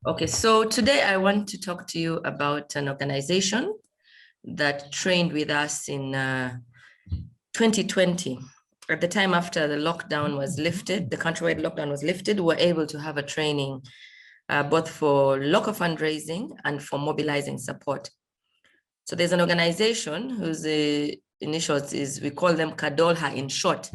Okay, so today I want to talk to you about an organization that trained with us in 2020. At the time after the lockdown was lifted, the countrywide lockdown was lifted, we were able to have a training both for local fundraising and for mobilizing support. So there's an organization whose initials is, we call them Kadolha in short.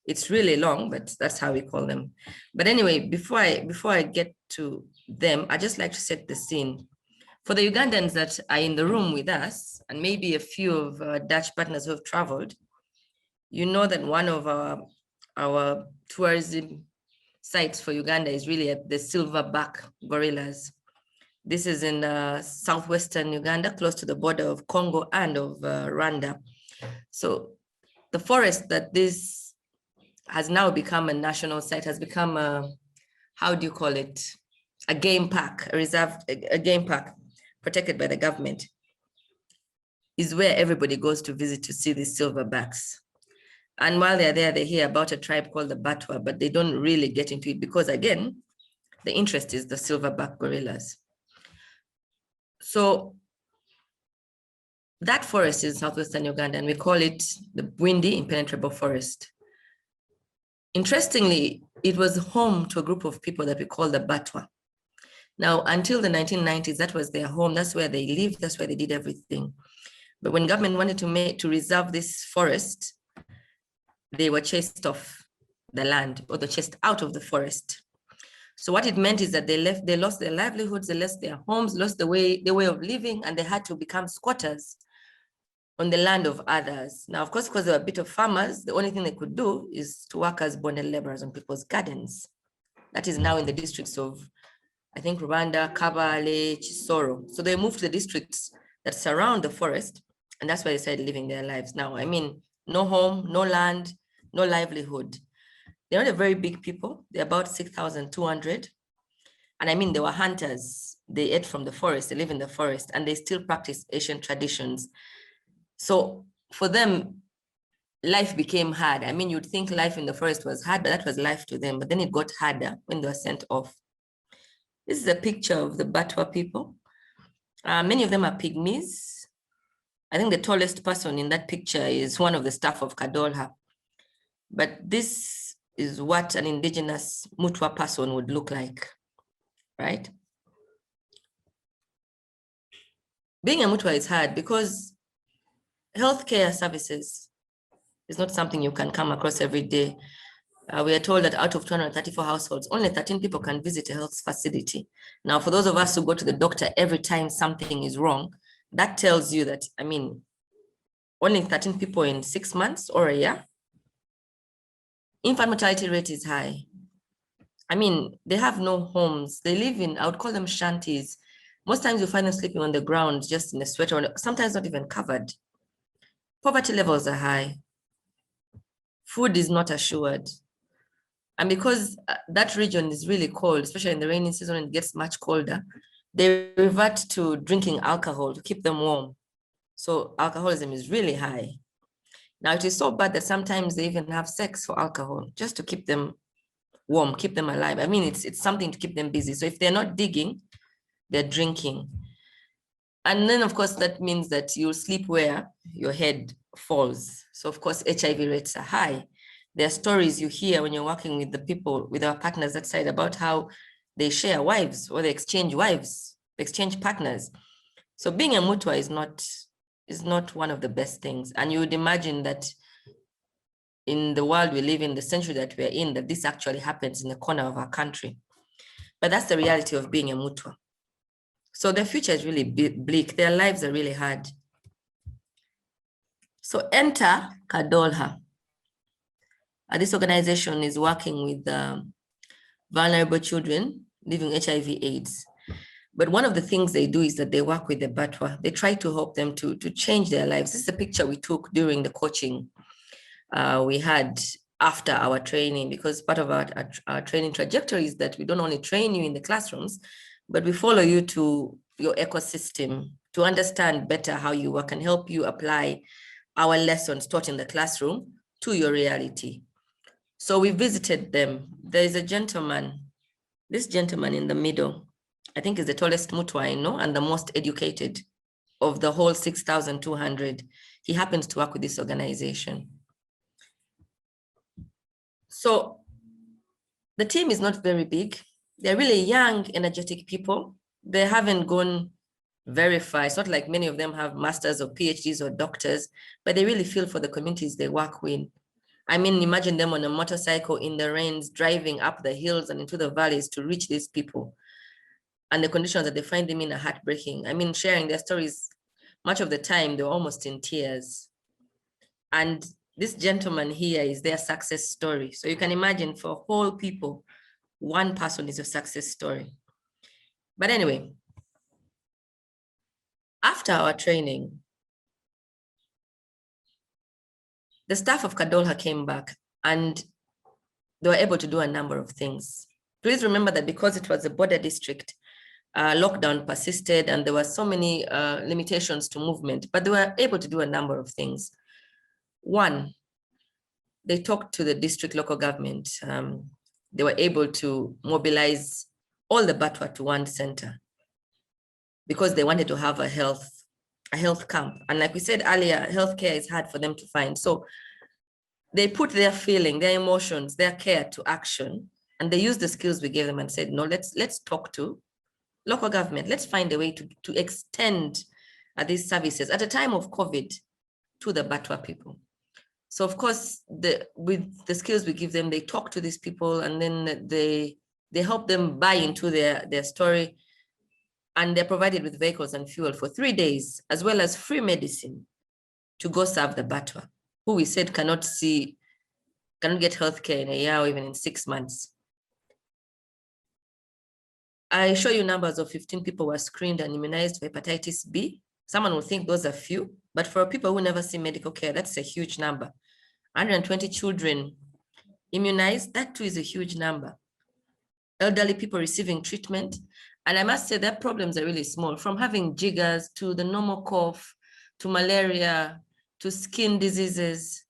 It's really long, but that's how we call them. But anyway, before I get to them, I just like to set the scene. For the Ugandans that are in the room with us, and maybe a few of our Dutch partners who have traveled, you know that one of our tourism sites for Uganda is really at the silverback gorillas. This is in southwestern Uganda, close to the border of Congo and of Rwanda. So the forest that this has now become a national site, has become a, how do you call it? A game park, a game park protected by the government, is where everybody goes to visit to see these silverbacks. And while they're there, they hear about a tribe called the Batwa, but they don't really get into it because, again, the interest is the silverback gorillas. So that forest is in southwestern Uganda, and we call it the windy impenetrable forest. Interestingly, it was home to a group of people that we call the Batwa. Now, until the 1990s, that was their home. That's where they lived. That's where they did everything. But when government wanted to reserve this forest, they were chased off the land, or they chased out of the forest. So what it meant is that they lost their livelihoods, they lost their homes, lost the way of living, and they had to become squatters on the land of others. Now, of course, because they were a bit of farmers, the only thing they could do is to work as bonded laborers on people's gardens. That is now in the districts of, I think, Rwanda, Kabale, Chisoro. So they moved to the districts that surround the forest, and that's where they started living their lives. Now, I mean, no home, no land, no livelihood. They're not a very big people. They're about 6,200. And I mean, they were hunters. They ate from the forest, they live in the forest, and they still practice ancient traditions. So for them, life became hard. I mean, you'd think life in the forest was hard, but that was life to them. But then it got harder when they were sent off. This is a picture of the Batwa people. Many of them are pygmies. I think the tallest person in that picture is one of the staff of Kadolha. But this is what an indigenous MUTWA person would look like, right? Being a MUTWA is hard because healthcare services is not something you can come across every day. We are told that out of 234 households, only 13 people can visit a health facility. Now, for those of us who go to the doctor every time something is wrong, that tells you that, I mean, only 13 people in 6 months or a year. Infant mortality rate is high. I mean, they have no homes. They live in, I would call them shanties. Most times you find them sleeping on the ground, just in a sweater, or sometimes not even covered. Poverty levels are high. Food is not assured. And because that region is really cold, especially in the rainy season, it gets much colder, they revert to drinking alcohol to keep them warm. So alcoholism is really high. Now, it is so bad that sometimes they even have sex for alcohol, just to keep them warm, keep them alive. I mean, it's something to keep them busy. So if they're not digging, they're drinking. And then, of course, that means that you'll sleep where your head falls. So, of course, HIV rates are high. There are stories you hear when you're working with the people, with our partners that side, about how they share wives or they exchange wives, they exchange partners. So being a MUTWA is not one of the best things. And you would imagine that in the world we live in, the century that we're in, that this actually happens in the corner of our country. But that's the reality of being a MUTWA. So their future is really bleak. Their lives are really hard. So enter Kadolha. This organization is working with vulnerable children living HIV/AIDS. But one of the things they do is that they work with the Batwa. They try to help them to change their lives. This is a picture we took during the coaching we had after our training, because part of our training trajectory is that we don't only train you in the classrooms, but we follow you to your ecosystem to understand better how you work and help you apply our lessons taught in the classroom to your reality. So we visited them. There is a gentleman, this gentleman in the middle. I think is the tallest MUTWA I know and the most educated of the whole 6,200. He happens to work with this organization. So the team is not very big. They're really young, energetic people. They haven't gone very far. It's not like many of them have masters or PhDs or doctors, but they really feel for the communities they work with. I mean, imagine them on a motorcycle in the rains, driving up the hills and into the valleys to reach these people. And the conditions that they find them in are heartbreaking. I mean, sharing their stories, much of the time, they're almost in tears. And this gentleman here is their success story. So you can imagine for whole people, one person is a success story. But anyway, after our training, the staff of Kadolha came back and they were able to do a number of things. Please remember that because it was a border district, lockdown persisted and there were so many limitations to movement, but they were able to do a number of things. One, they talked to the district local government. They were able to mobilize all the Batwa to one center because they wanted to have a health camp. And like we said earlier, healthcare is hard for them to find. So they put their feeling, their emotions, their care to action, and they used the skills we gave them and said, no, let's talk to local government. Let's find a way to extend these services at a time of COVID to the Batwa people. So of course, with the skills we give them, they talk to these people and then they help them buy into their story, and they're provided with vehicles and fuel for 3 days, as well as free medicine to go serve the Batwa, who we said cannot get healthcare in a year or even in 6 months. I show you numbers of 15 people were screened and immunized for hepatitis B. Someone will think those are few, but for people who never see medical care, that's a huge number. 120 children immunized, that too is a huge number. Elderly people receiving treatment. And I must say their problems are really small, from having jiggers to the normal cough, to malaria, to skin diseases.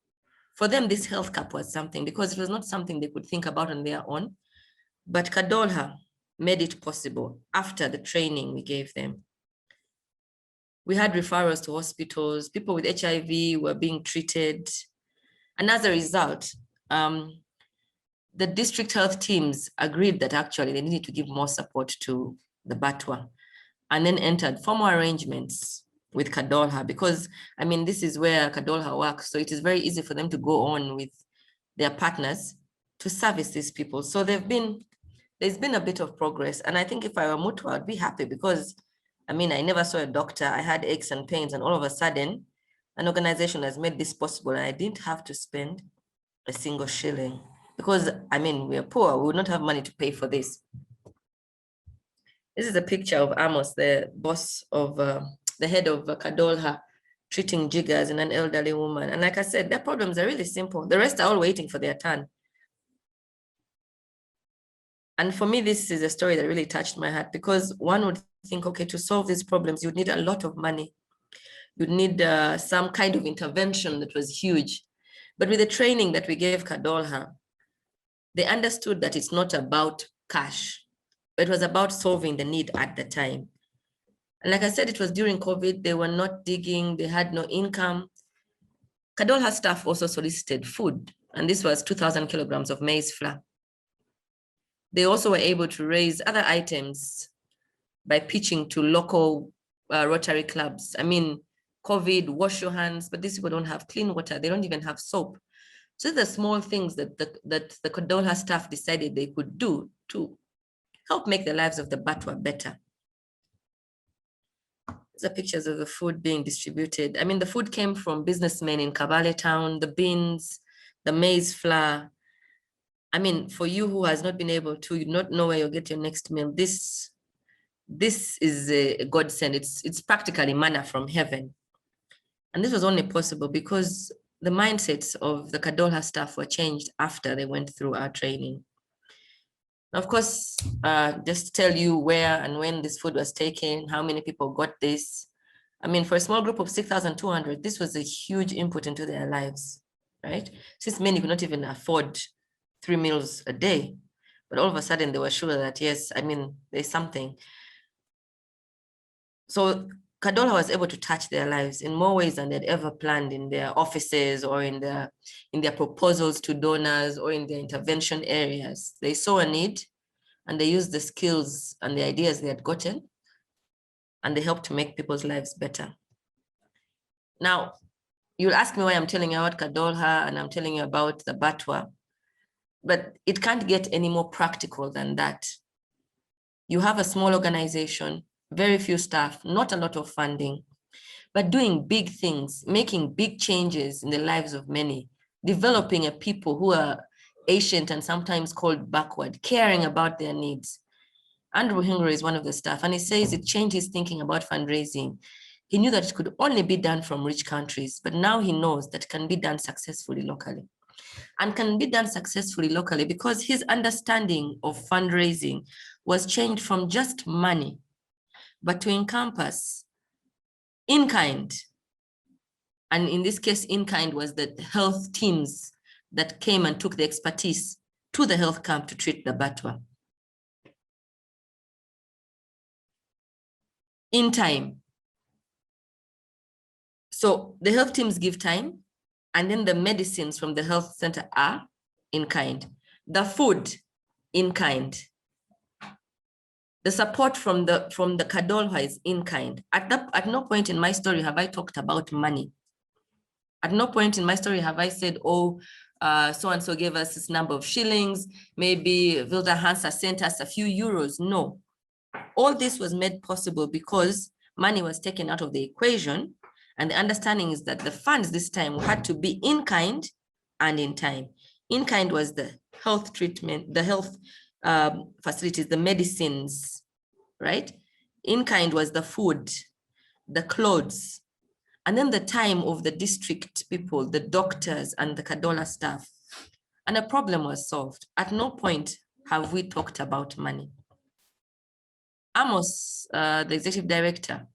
For them, this health cap was something because it was not something they could think about on their own. But Kadolha made it possible after the training we gave them. We had referrals to hospitals, people with HIV were being treated. And as a result, the district health teams agreed that actually they needed to give more support to the Batwa, and then entered formal arrangements with Kadolha because, I mean, this is where Kadolha works. So it is very easy for them to go on with their partners to service these people. So there's been a bit of progress. And I think if I were MUTWA, I'd be happy because, I mean, I never saw a doctor. I had aches and pains, and all of a sudden, an organization has made this possible, and I didn't have to spend a single shilling because, I mean, we are poor. We would not have money to pay for this. This is a picture of Amos, the boss of, the head of Kadolha, treating jiggers in an elderly woman. And like I said, their problems are really simple. The rest are all waiting for their turn. And for me, this is a story that really touched my heart because one would think, okay, to solve these problems, you'd need a lot of money. You'd need some kind of intervention that was huge. But with the training that we gave Kadolha, they understood that it's not about cash. It was about solving the need at the time. And like I said, it was during COVID, they were not digging, they had no income. Kadolha staff also solicited food, and this was 2,000 kilograms of maize flour. They also were able to raise other items by pitching to local Rotary clubs. I mean, COVID, wash your hands, but these people don't have clean water. They don't even have soap. So the small things that the Kadolha staff decided they could do to help make the lives of the Batwa better. These are pictures of the food being distributed. I mean, the food came from businessmen in Kabale town, the beans, the maize flour. I mean, for you who has not been able to, you not know where you'll get your next meal, this is a godsend. It's practically manna from heaven. And this was only possible because the mindsets of the Kadolha staff were changed after they went through our training. Of course, just to tell you where and when this food was taken, how many people got this. I mean, for a small group of 6,200, this was a huge input into their lives, right? Since many could not even afford 3 meals a day, but all of a sudden they were sure that, yes, I mean, there's something. So Kadolha was able to touch their lives in more ways than they'd ever planned in their offices or in their proposals to donors or in their intervention areas. They saw a need and they used the skills and the ideas they had gotten, and they helped to make people's lives better. Now, you'll ask me why I'm telling you about Kadolha and I'm telling you about the Batwa, but it can't get any more practical than that. You have a small organization, very few staff, not a lot of funding, but doing big things, making big changes in the lives of many, developing a people who are ancient and sometimes called backward, caring about their needs. Andrew Hingre is one of the staff, and he says it changed his thinking about fundraising. He knew that it could only be done from rich countries, but now he knows that it can be done successfully locally. And can be done successfully locally because his understanding of fundraising was changed from just money, but to encompass in kind. And in this case, in kind was the health teams that came and took the expertise to the health camp to treat the Batwa. In time. So the health teams give time, and then the medicines from the health center are in kind. The food, in kind. The support from the Kadolha is in kind. At no point in my story have I talked about money. At no point in my story have I said, oh, so-and-so gave us this number of shillings, maybe Wilda Hansa sent us a few euros. No. All this was made possible because money was taken out of the equation, and the understanding is that the funds this time had to be in kind and in time. In kind was the health treatment, the health facilities, the medicines, right? In kind was the food, the clothes, and then the time of the district people, the doctors and the Kadolha staff. And a problem was solved. At no point have we talked about money. Amos, the executive director,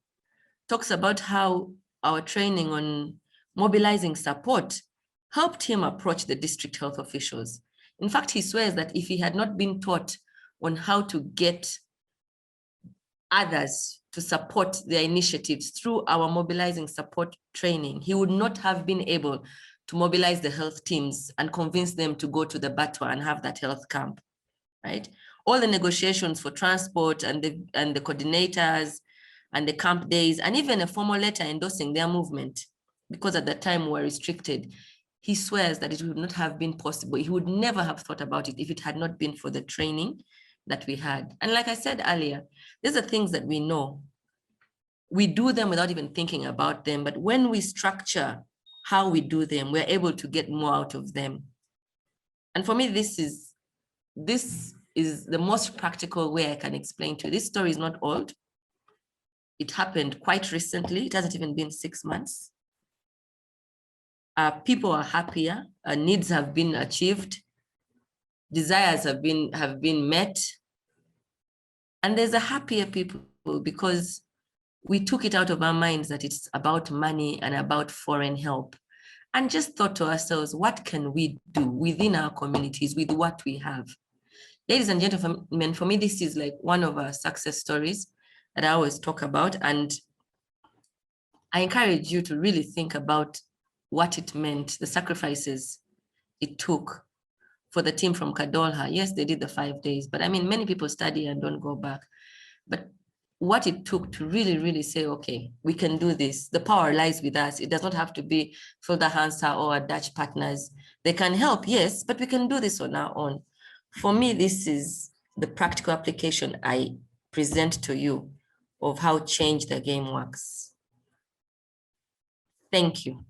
talks about how our training on mobilizing support helped him approach the district health officials. In fact, he swears that if he had not been taught on how to get others to support their initiatives through our mobilizing support training, he would not have been able to mobilize the health teams and convince them to go to the Batwa and have that health camp, right? All the negotiations for transport and the coordinators and the camp days, and even a formal letter endorsing their movement, because at that time we were restricted. He swears that it would not have been possible. He would never have thought about it if it had not been for the training that we had. And like I said earlier, these are things that we know. We do them without even thinking about them, but when we structure how we do them, we're able to get more out of them. And for me, this is the most practical way I can explain to you. This story is not old. It happened quite recently. It hasn't even been 6 months. People are happier. Needs have been achieved. Desires have been met. And there's a happier people because we took it out of our minds that it's about money and about foreign help, and just thought to ourselves, what can we do within our communities with what we have? Ladies and gentlemen, for me, this is like one of our success stories that I always talk about. And I encourage you to really think about what it meant, the sacrifices it took for the team from Kadolha. Yes, they did the 5 days, but I mean, many people study and don't go back. But what it took to really, really say, okay, we can do this. The power lies with us. It does not have to be Hilda Hansa or our Dutch partners. They can help, yes, but we can do this on our own. For me, this is the practical application I present to you of how Change the Game works. Thank you.